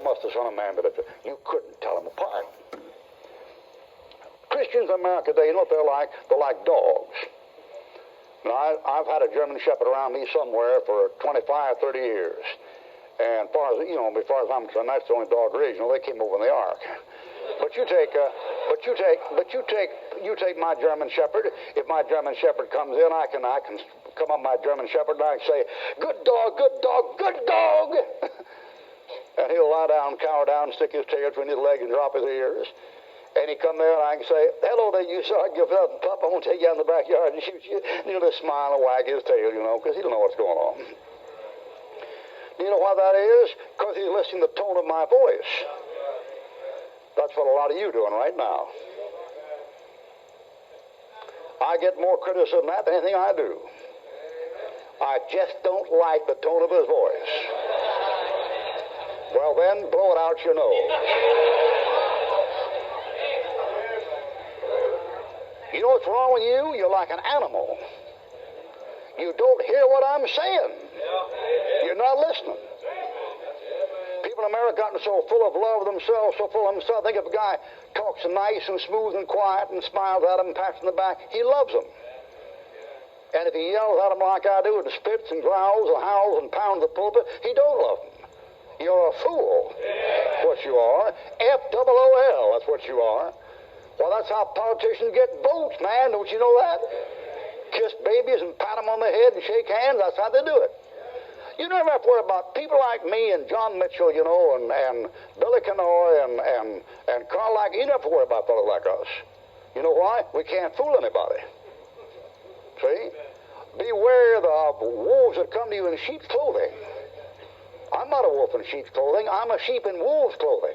must the Son of Man be lifted. You couldn't tell them apart. Christians in America today, you know what they're like? They're like dogs. Now, I've had a German Shepherd around me somewhere for 25, 30 years. And as far as I'm concerned, that's the only dog raised. They came over in the ark. But you take my German Shepherd. If my German Shepherd comes in, I can come up my German Shepherd and I can say, good dog, good dog, good dog. And he'll lie down, cower down, stick his tail between his legs and drop his ears. And he come there and I can say, hello there, you son, give it up, pup, I'm going to take you out in the backyard and shoot you. And he'll just smile and wag his tail, because he don't know what's going on. Do you know why that is? Because he's listening to the tone of my voice. That's what a lot of you doing right now. I get more criticism than that than anything I do. I just don't like the tone of his voice. Well then, blow it out your nose. You know what's wrong with you? You're like an animal. You don't hear what I'm saying. You're not listening. People in America gotten so full of love of themselves, so full of themselves. Think if a guy talks nice and smooth and quiet and smiles at him and pats him in the back, he loves him. And if he yells at him like I do and spits and growls and howls and pounds the pulpit, he don't love him. You're a fool. That's what you are. F-O-O-L, that's what you are. Well, that's how politicians get votes, man. Don't you know that? Kiss babies and pat them on the head and shake hands. That's how they do it. You never have to worry about people like me and John Mitchell, and Billy Kennoy and Carl Lack. You never have to worry about fellows like us. You know why? We can't fool anybody. See? Beware of wolves that come to you in sheep's clothing. I'm not a wolf in sheep's clothing. I'm a sheep in wolf's clothing.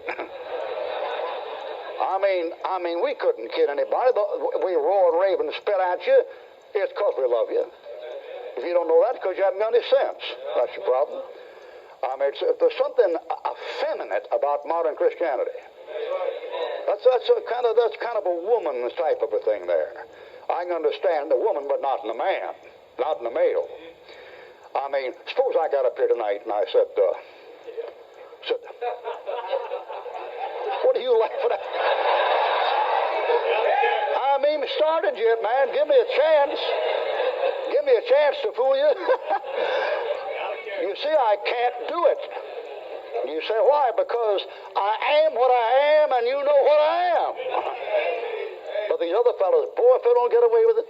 I mean, we couldn't kid anybody. We roar and rave and spit at you. It's because we love you. If you don't know that, it's because you haven't got any sense. That's your problem. There's something effeminate about modern Christianity. That's kind of a woman's type of a thing there. I can understand the woman, but not in the man, not in the male. Suppose I got up here tonight and I said, what are you laughing at? I haven't even started yet, man. Give me a chance. Give me a chance to fool you. You see, I can't do it. You say, why? Because I am what I am, and you know what I am. But these other fellows, boy, if they don't get away with it,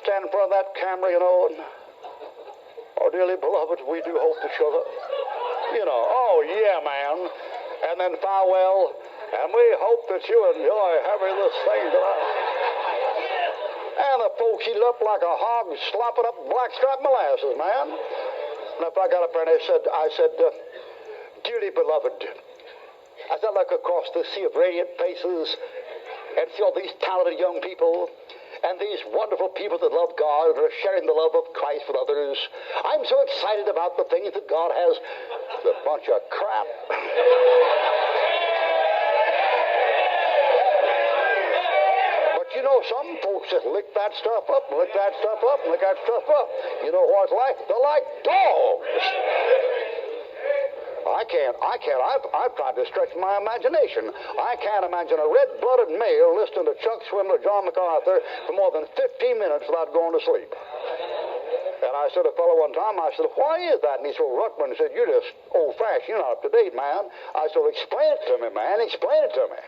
stand in front of that camera, and, oh, dearly beloved, we do hope each other. Oh, yeah, man. And then farewell, and we hope that you enjoy having this thing tonight. And the folks eat it up like a hog slopping up blackstrap molasses, man. And if I got up there and I said, dearly beloved, as I look across the sea of radiant faces and see all these talented young people and these wonderful people that love God and are sharing the love of Christ with others, I'm so excited about the things that God has. It's a bunch of crap. Some folks just lick that stuff up, and lick that stuff up, and lick that stuff up. You know what it's like? They're like dogs. I've tried to stretch my imagination. I can't imagine a red-blooded male listening to Chuck Swindoll or John MacArthur for more than 15 minutes without going to sleep. And I said to a fellow one time, I said, why is that? And he said, Ruckman said, you're just old-fashioned, you're not up-to-date, man. I said, well, explain it to me, man, explain it to me.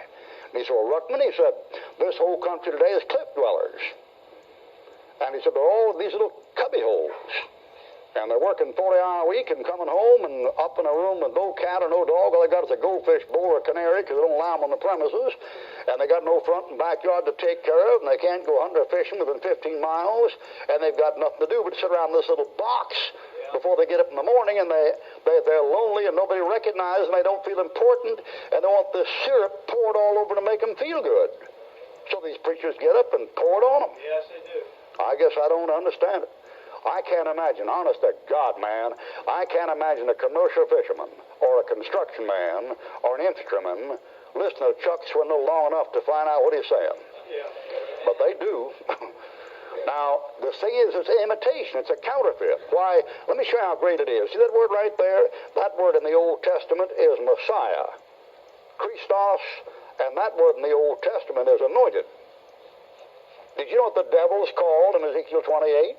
And he said, well, Ruckman, he said, this whole country today is cliff dwellers. And he said, they're all these little cubby holes. And they're working 40-hour a week and coming home and up in a room with no cat or no dog. All they got is a goldfish bowl or a canary because they don't allow them on the premises. And they got no front and backyard to take care of. And they can't go hunting or fishing within 15 miles. And they've got nothing to do but sit around this little box before they get up in the morning. And they're lonely and nobody recognizes them. They don't feel important. And they want this syrup poured all over to make them feel good. So these preachers get up and pour it on them. Yes, they do. I guess I don't understand it. I can't imagine, honest to God, man, I can't imagine a commercial fisherman or a construction man or an infantryman listening to Chuck Swindoll long enough to find out what he's saying. Yeah. But they do. Now, the thing is, it's an imitation. It's a counterfeit. Why? Let me show you how great it is. See that word right there? That word in the Old Testament is Messiah. Christos, and that word in the Old Testament is anointed. Did you know what the devil is called in Ezekiel 28?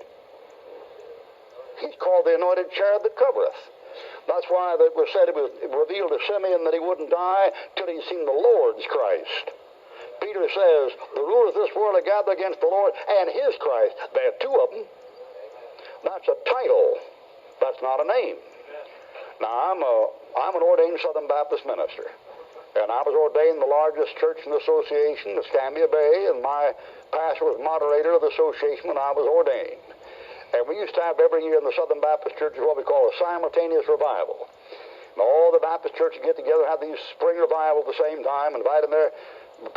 He's called the anointed cherub that covereth. That's why it was said it was revealed to Simeon that he wouldn't die till he'd seen the Lord's Christ. Peter says, the rulers of this world are gathered against the Lord and his Christ. There are two of them. That's a title. That's not a name. Now, I'm an ordained Southern Baptist minister. And I was ordained in the largest church in the association, the Escambia Bay, and my pastor was moderator of the association when I was ordained. And we used to have every year in the Southern Baptist churches what we call a simultaneous revival. And all the Baptist churches get together, have these spring revivals at the same time, inviting their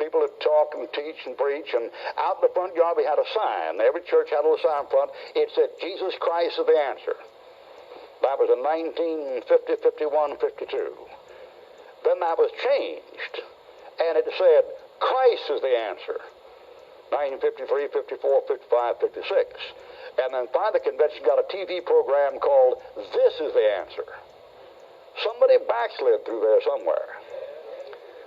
people to talk and teach and preach. And out in the front yard we had a sign. Every church had a little sign in front. It said, Jesus Christ is the answer. That was in 1950, 51, 52. Then that was changed. And it said, Christ is the answer. 1953, 54, 55, 56. And then finally the convention got a TV program called This is the Answer. Somebody backslid through there somewhere.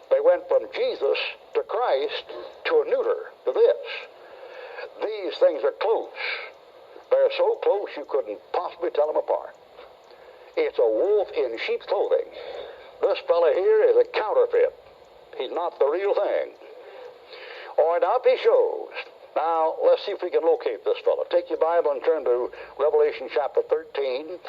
They went from Jesus to Christ to a neuter, to this. These things are close. They're so close you couldn't possibly tell them apart. It's a wolf in sheep's clothing. This fella here is a counterfeit. He's not the real thing. All right, now up he shows. Now, let's see if we can locate this fella. Take your Bible and turn to Revelation chapter 13.